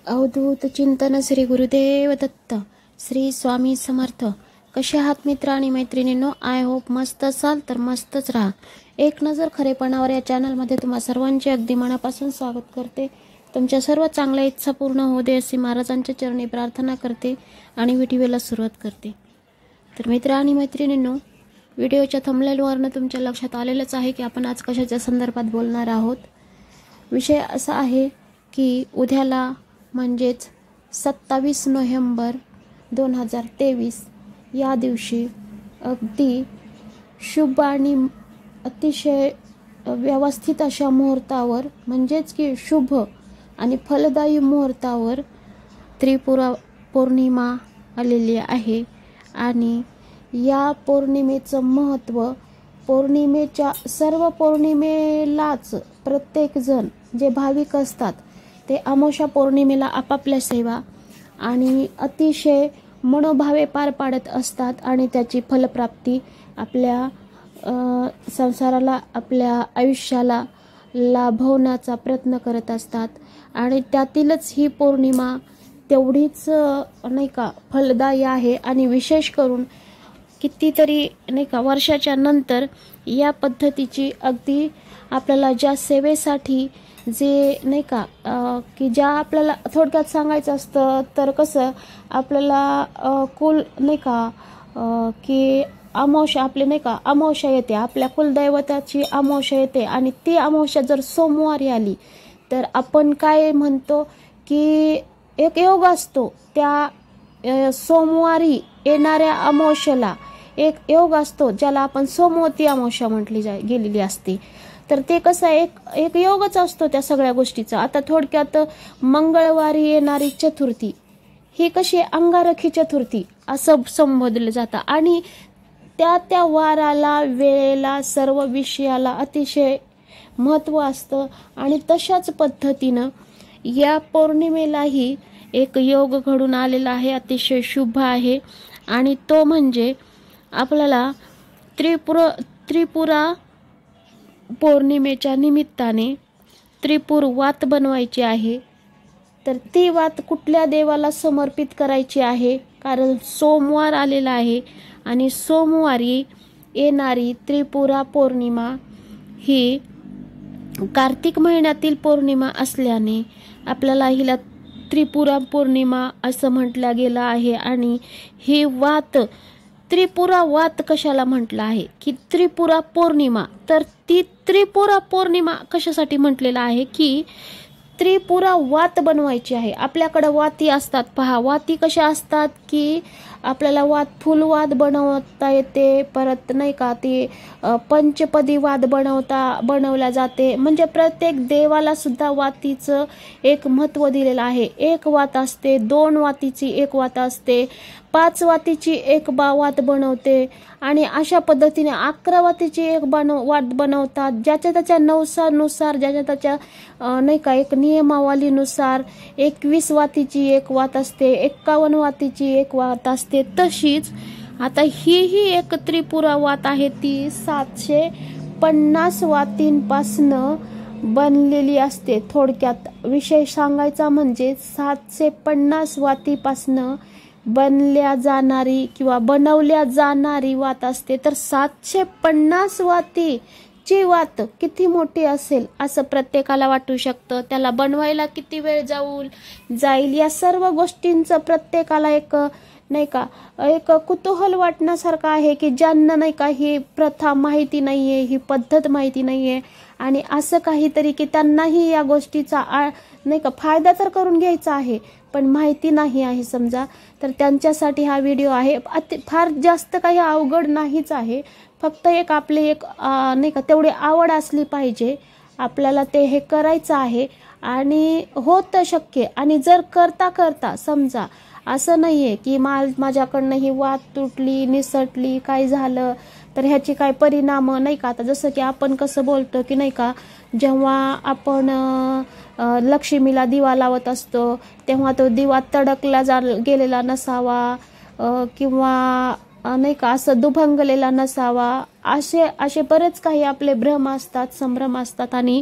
अवधूत चिंतन श्री गुरुदेव दत्त श्री स्वामी समर्थ। कसे आहात मित्र आणि मैत्रिणींनो? आय होप मस्त असाल तर मस्तच राहा। एक नजर खरेपणावर या चॅनलमध्ये तुम्हा सर्वांचे अगदी मनापासून स्वागत करते। तुमच्या सर्व चांगल्या इच्छा पूर्ण होऊ दे अशी महाराजांच्या चरणी प्रार्थना करते आणि व्हिडिओला सुरुवात करते। तर मित्र आणि मैत्रिणींनो, व्हिडिओच्या थंबनेलवरनं तुमच्या लक्षात आलेलंच आहे की आपण आज कशाच्या संदर्भात बोलणार आहोत। विषय असा आहे की उद्याला म्हणजेच 27 नोव्हेंबर 2023 या दिवशी अगदी शुभ आणि अतिशय व्यवस्थित अशा मुहूर्तावर म्हणजेच की शुभ आणि फलदायी मुहूर्तावर त्रिपुरा पौर्णिमा आलेली आहे। आणि या पौर्णिमेचं महत्त्व, पौर्णिमेच्या सर्व पौर्णिमेलाच प्रत्येक जण जे भाविक असतात ते अमावस्या पौर्णिमेला आपापल्या सेवा आणि अतिशय मनोभावे पार पाडत असतात आणि त्याची फलप्राप्ती आपल्या संसाराला, आपल्या आयुष्याला लाभवण्याचा प्रयत्न करत असतात। आणि त्यातीलच ही पौर्णिमा तेवढीच नाही का फलदायी आहे। आणि विशेष करून कितीतरी नाही का वर्षाच्या नंतर या पद्धतीची अगदी आपल्याला ज्या सेवेसाठी जे नाही का की ज्या आपल्याला थोडक्यात सांगायचं असतं तर कसं आपल्याला कुल नाही का की अमावस्या आपले नाही का अमावस्या येते, आपल्या कुलदैवताची अमावस्या येते आणि ती अमावस्या जर सोमवारी आली तर आपण काय म्हणतो की एक योग असतो। त्या सोमवारी येणाऱ्या अमावस्येला एक योग असतो ज्याला आपण सोमवती अमावस्या म्हटली गेलेली असते। तर ते कसं एक योगच असतो त्या सगळ्या गोष्टीचा। आता थोडक्यात मंगळवारी येणारी चतुर्थी ही कशी अंगारकी चतुर्थी असं संबोधलं जातं आणि त्या वाराला, वेळेला, सर्व विषयाला अतिशय महत्त्व असतं। आणि तशाच पद्धतीनं या पौर्णिमेलाही एक योग घडून आलेला आहे, अतिशय शुभ आहे। आणि तो म्हणजे आपल्याला त्रिपुरा पौर्णिमेच्या निमित्ताने त्रिपुर वात बनवायची आहे। तर ती वात कुठल्या देवाला समर्पित करायची आहे? कारण सोमवार आलेला आहे आणि सोमवारी येणारी त्रिपुरा पौर्णिमा ही कार्तिक महिन्यातील पौर्णिमा असल्याने आपल्याला हिला त्रिपुरा पौर्णिमा असं म्हटलं गेलं आहे। आणि ही वात त्रिपुरा वात कशाला म्हटलं आहे की त्रिपुरा पौर्णिमा, तर ती त्रिपुरा पौर्णिमा कशासाठी म्हटलेलं आहे की त्रिपुरा वात बनवायची आहे। आपल्याकडे वाती असतात पहा, वाती कशा असतात की आपल्याला फुलवात बनवता येते, परत नाही का ती पंचपदी वात बनवल्या जाते। म्हणजे प्रत्येक देवाला सुद्धा वातीचं एक महत्त्व दिलेलं आहे। एक वात असते, 2 वातीची एक वात असते, 5 वातीची एक वात बनवते आणि अशा पद्धतीने 11 वातीची एक वात बनवतात। ज्याच्या त्याच्या नवसानुसार, ज्याच्या त्याच्या नाही का एक नियमावलीनुसार 21 वातीची एक वात असते, 51 वातीची एक वात असते। तशीच आता ही एक त्रिपुरा वात आहे, ती 750 वातींपासनं बनलेली असते। थोडक्यात विषय सांगायचा म्हणजे 750 वातीपासनं बनल्या जाणारी किंवा बनवल्या जाणारी वात असते। तर 750 वातीची वात किती मोठी असेल असं प्रत्येकाला वाटू शकतं। त्याला बनवायला किती वेळ जाईल या सर्व गोष्टींचं प्रत्येकाला एक नाही का एक कुतूहल वाटण्यासारखं आहे की ज्यांना नाही का ही प्रथा माहिती नाहीये, ही पद्धत माहिती नाहीये आणि असं काहीतरी की त्यांनाही या गोष्टीचा नाही का फायदा तर करून घ्यायचा आहे पण माहिती नाही आहे समजा, तर त्यांच्यासाठी हा व्हिडिओ आहे। फार जास्त काही अवघड नाहीच आहे, फक्त एक आपले एक नाही का तेवढी आवड असली पाहिजे, आपल्याला ते हे करायचं आहे आणि होतं शक्य। आणि जर करता समजा असं नाहीये की माझ्याकडनं ही वात तुटली, निसटली, काय झालं तर ह्याची काय परिणाम नाही का। आता जसं की आपण कसं बोलतो की नाही का जेव्हा आपण लक्ष्मीला दिवा लावत असतो तेव्हा तो दिवा तडकला गेलेला नसावा किंवा नाही का असं दुभंगलेला नसावा, असे बरेच काही आपले भ्रम असतात, संभ्रम असतात आणि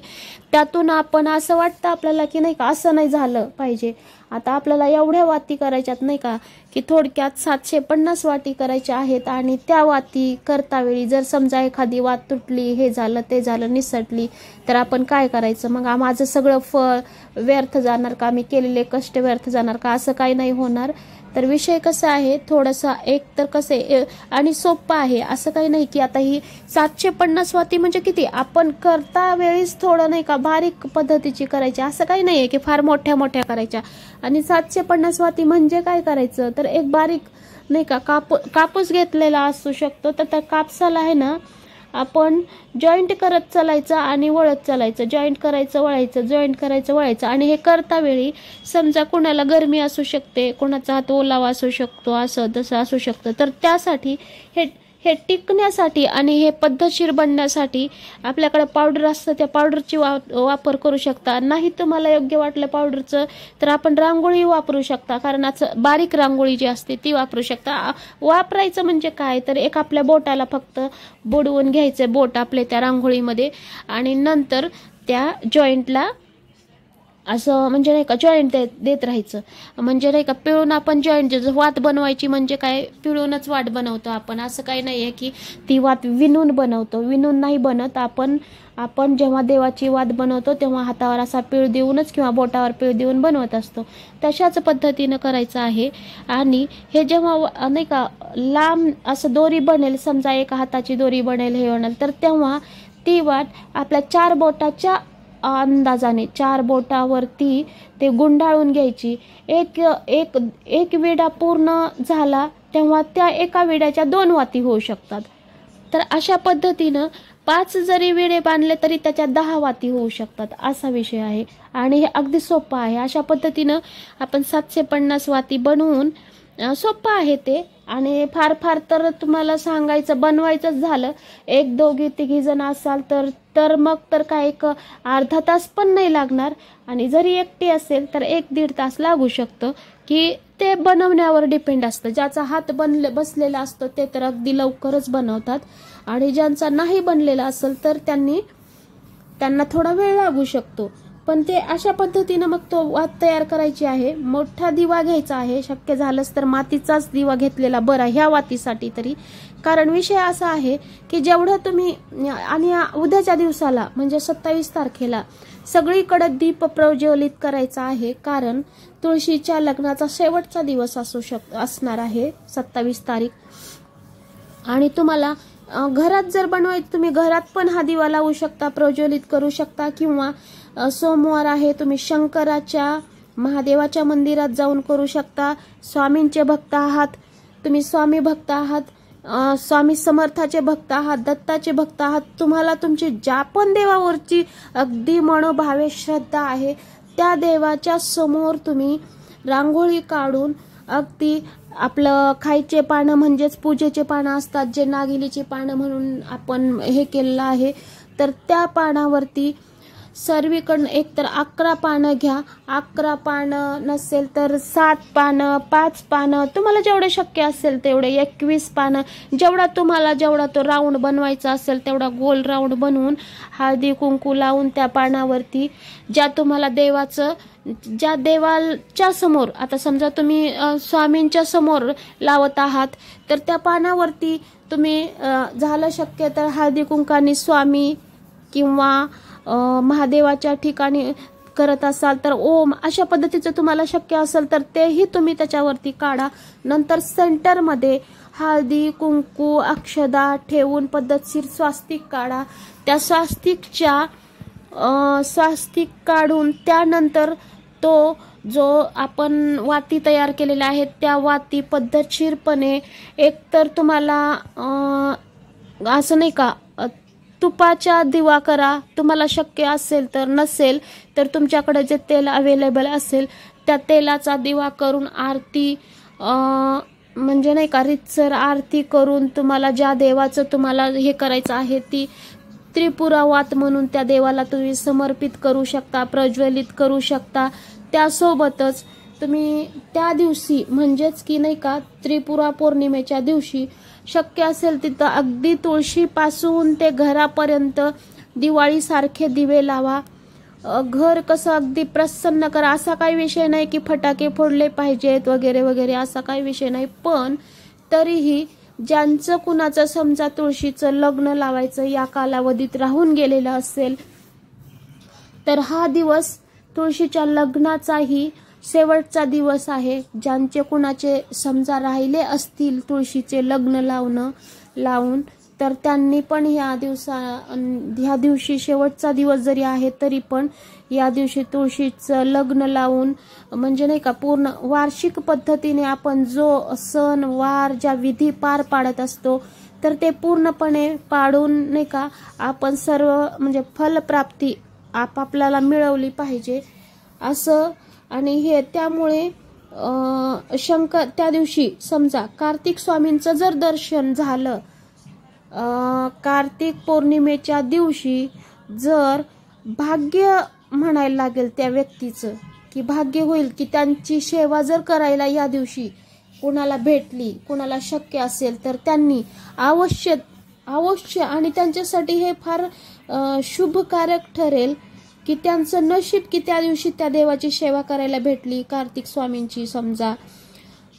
त्यातून आपण असं वाटतं आपल्याला की नाही का असं नाही झालं पाहिजे. आता आपल्याला एवढ्या वाती करायच्यात नाही का, की थोडक्यात 750 वाती करायच्या आहेत आणि त्या वाती करतावेळी जर समजा एखादी वात तुटली, हे झालं ते झालं, निसटली, तर आपण काय करायचं? मग माझं सगळं फळ व्यर्थ जाणार का? मी केलेले कष्ट व्यर्थ जाणार का? असं काही नाही होणार. तर विषय कसा आहे, थोडासा एक तर कसे आणि सोपं आहे, असं काही नाही की आता ही 750 वाती म्हणजे किती, आपण करता वेळीच थोडं नाही का बारीक पद्धतीची करायची, असं काही नाहीये की फार मोठ्या मोठ्या करायच्या. आणि 750 वाती म्हणजे काय करायचं, तर एक बारीक नाही का कापूस घेतलेला असू शकतो, तर त्या कापसाला आहे ना आपण जॉईंट करत चालायचं आणि वळत चालायचं, जॉईंट करायचं वळायचं, जॉईंट करायचं वळायचं. आणि हे करता वेळी समजा कुणाला गरमी असू शकते, कुणाचा हात ओलावा असू शकतो, असं तसं असू शकतं, तर त्यासाठी हे टिकण्यासाठी आणि हे पद्धतशीर बनण्यासाठी आपल्याकडे पावडर असतं, त्या पावडरची वापर करू शकता. नाही तुम्हाला योग्य वाटलं पावडरचं तर आपण रांगोळी वापरू शकता, कारण असं बारीक रांगोळी जी असते ती वापरू शकता. वापरायचं म्हणजे काय, तर एक आपल्या बोटाला फक्त बुडवून घ्यायचं बोट आपले त्या रांगोळीमध्ये आणि नंतर त्या जॉईंटला असं म्हणजे नाही का जॉईंट देत राहायचं. म्हणजे नाही का पिळून आपण जॉईंट वात बनवायची म्हणजे काय, पिळूनच वाट बनवतो आपण, असं काही नाही आहे की ती वात विणून बनवतो, विणून नाही बनत. आपण जेव्हा देवाची वात बनवतो तेव्हा हातावर असा पिळ देऊनच किंवा बोटावर पिळ देऊन बनवत असतो, तशाच पद्धतीनं करायचं आहे. आणि हे जेव्हा नाही का लांब असं दोरी बनेल, समजा एका हाताची दोरी बनेल, हे बनेल, तर तेव्हा ती वाट आपल्या 4 बोटाच्या अंदाजाने 4 बोटावरती ते गुंडाळून घ्यायची. एक विडा पूर्ण झाला तेव्हा त्या एका विड्याच्या 2 वाती होऊ शकतात. तर अशा पद्धतीनं 5 जरी विडे बांधले तरी त्याच्या 10 वाती होऊ शकतात, असा विषय आहे. आणि हे अगदी सोपं आहे. अशा पद्धतीनं आपण 750 वाती बनवून, सोपं आहे ते. आणि फार तर तुम्हाला सांगायचं बनवायचंच झालं, 1 2 3 जण असाल तर मग तर काय एक अर्धा तास पण नाही लागणार. आणि जरी एकटी असेल तर 1-1.5 तास लागू शकतो, की ते बनवण्यावर डिपेंड असतं. ज्याचा हात बसलेला असतो ते तर अगदी लवकरच बनवतात आणि ज्यांचा नाही बनलेला असेल तर त्यांना थोडा वेळ लागू शकतो. पण ते अशा पद्धतीनं मग तो वात तयार करायची आहे. मोठा दिवा घ्यायचा आहे, शक्य झालंच तर मातीचाच दिवा घेतलेला बरा ह्या वातीसाठी तरी. कारण विषय असा आहे की जेवढं तुम्ही, आणि उद्याच्या दिवसाला म्हणजे 27 तारखेला सगळीकडे दीप प्रज्वलित करायचा आहे, कारण तुळशीच्या लग्नाचा शेवटचा दिवस असणार आहे 27 तारीख. आणि तुम्हाला घरात जर बनवायचं, तुम्ही घरात पण हा दिवा लावू शकता, प्रज्वलित करू शकता. किंवा सोमवार आहे, तुम्ही शंकराच्या महादेवाच्या मंदिरात जाऊन करू शकता. स्वामींचे भक्त आहात तुम्ही, स्वामी भक्त आहात, स्वामी समर्थाचे भक्त आहात, दत्ताचे भक्त आहात, तुम्हाला तुमची ज्या पण देवावरची अगदी मनोभावे श्रद्धा आहे त्या देवाच्या समोर तुम्ही रांगोळी काढून अगदी आपलं खायचे पानं म्हणजेच पूजेचे पानं असतात, जे नागिलीची पानं म्हणून आपण हे केलेलं आहे, तर त्या पानावरती सर्वीकडून एकतर 11 पानं घ्या, 11 पानं नसेल तर 7 पानं, 5 पानं, तुम्हाला जेवढे शक्य असेल तेवढे, 21 पानं, जेवढा तो राऊंड बनवायचा असेल तेवढा गोल राऊंड बनवून हळदी कुंकू लावून त्या पानावरती ज्या तुम्हाला ज्या देवाच्या समोर, आता समजा तुम्ही स्वामींच्या समोर लावत आहात तर त्या पानावरती तुम्ही झालं शक्य तर हळदी कुंकानी स्वामी किंवा महादेवाच्या ठिकाणी करत असाल तर ओम, अशा पद्धतीचं तुम्हाला शक्य असेल तर तेही तुम्ही त्याच्यावरती काढा. नंतर सेंटरमध्ये हळदी कुंकू अक्षदा ठेवून पद्धतशीर स्वास्तिक काढा. त्या स्वास्तिक काढून त्यानंतर तो जो आपण वाती तयार केलेल्या आहेत त्या वाती पद्धतशीरपणे, एकतर तुम्हाला असं नाही का तुपाचा दिवा करा, तुम्हाला शक्य असेल तर, नसेल तर तुमच्याकडे जे तेल अवेलेबल असेल त्या तेलाचा दिवा करून आरती, म्हणजे नाही का रितसर आरती करून तुम्हाला ज्या देवाचं तुम्हाला हे करायचं आहे ती त्रिपुरा वात म्हणून त्या देवाला तुम्ही समर्पित करू शकता, प्रज्वलित करू शकता. त्यासोबतच तुम्ही त्या दिवशी म्हणजेच की नाही का त्रिपुरा पौर्णिमेच्या दिवशी शक्य असेल तिथं अगदी तुळशीपासून ते घरापर्यंत दिवाळीसारखे दिवे लावा. घर कसं अगदी प्रसन्न करा. असा काही विषय नाही की फटाके फोडले पाहिजेत वगैरे वगैरे, असा काही विषय नाही. पण तरीही ज्यांचं कुणाचं समजा तुळशीचं लग्न लावायचं या कालावधीत राहून गेलेलं असेल, तर हा दिवस तुळशीच्या लग्नाचाही शेवटचा दिवस आहे. ज्यांचे कुणाचे समजा राहिले असतील तुळशीचे लग्न लावून, तर त्यांनी पण ह्या दिवशी शेवटचा दिवस जरी आहे तरी पण या दिवशी तुळशीचं लग्न लावून, म्हणजे नाही का पूर्ण वार्षिक पद्धतीने आपण जो सण वार ज्या विधी पार पाडत असतो, तर ते पूर्णपणे पाडून नाही का आपण सर्व म्हणजे फलप्राप्ती आपापल्याला मिळवली पाहिजे असं. आणि हे त्यामुळे त्या दिवशी समजा कार्तिक स्वामींचं जर दर्शन झालं, कार्तिक पौर्णिमेच्या दिवशी जर भाग्य म्हणायला लागेल त्या व्यक्तीचं, की भाग्य होईल की त्यांची सेवा जर करायला या दिवशी कुणाला भेटली, कुणाला शक्य असेल तर त्यांनी अवश्य आणि त्यांच्यासाठी हे फार शुभकारक ठरेल की त्यांचं नशीब की त्या दिवशी त्या देवाची सेवा करायला भेटली, कार्तिक स्वामींची समजा.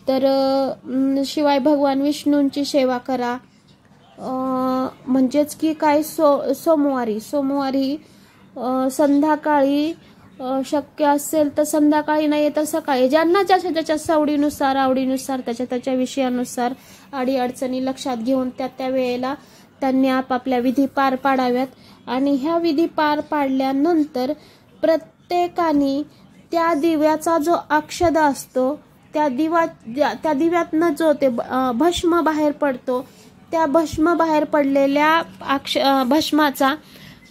तर शिवाय भगवान विष्णूंची सेवा करा. म्हणजेच की काय सोमवारी संध्याकाळी शक्य असेल तर संध्याकाळी नाही तर सकाळी, ज्यांना ज्याच्या आवडीनुसार त्याच्या विषयानुसार अडीअडचणी लक्षात घेऊन त्या वेळेला त्यांनी आपापल्या विधी पार पाडाव्यात. आणि ह्या विधी पार पाडल्यानंतर प्रत्येकाने त्या दिव्याचा जो अक्षदा असतो, त्या दिव्यातनं जो ते भस्म बाहेर पडतो, त्या भस्म बाहेर पडलेल्या भस्माचा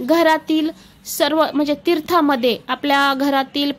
घरातील सर्व म्हणजे तीर्थामध्ये आपल्या घरातील